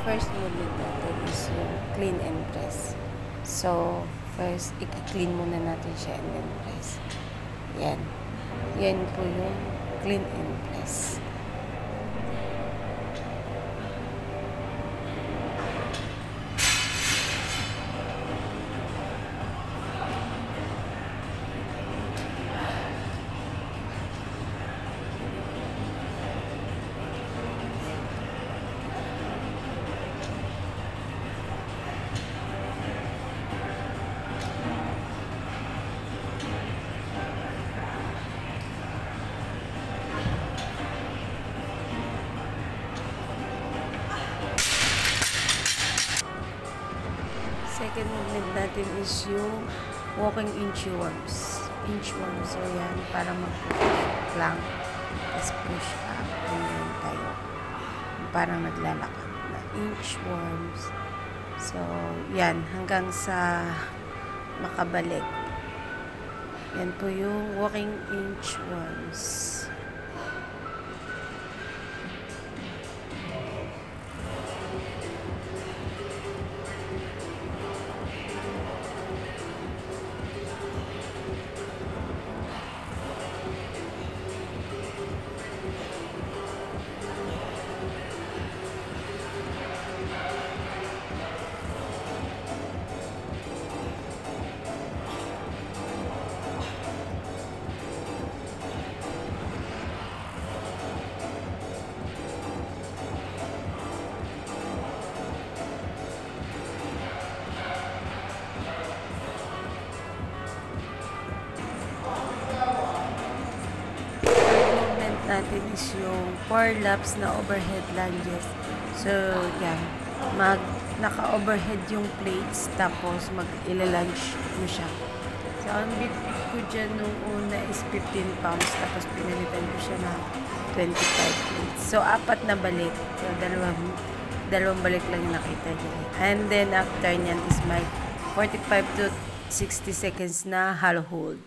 first movement natin is yung clean and press. So, first, i-clean muna natin siya and then press. Yan. Yan po yung clean and press. Second movement natin is yung walking inchworms. Inchworms. So, yan. Para mag-push lang. Tapos push up. Ganyan tayo. Parang naglalakad na inchworms. So, yan. Hanggang sa makabalik. Yan po yung walking inchworms. Natin is yung 4 laps na overhead lunges. So, yan. Naka-overhead yung plates, tapos mag-ilalunge mo siya. So, ang bit ko dyan nung una is 15 pounds, tapos pinalitan ko siya na 25 plates. So, 4 na balik. So, dalawang balik lang yung nakita dyan. And then, after nyan is my 45 to 60 seconds na hollow hold.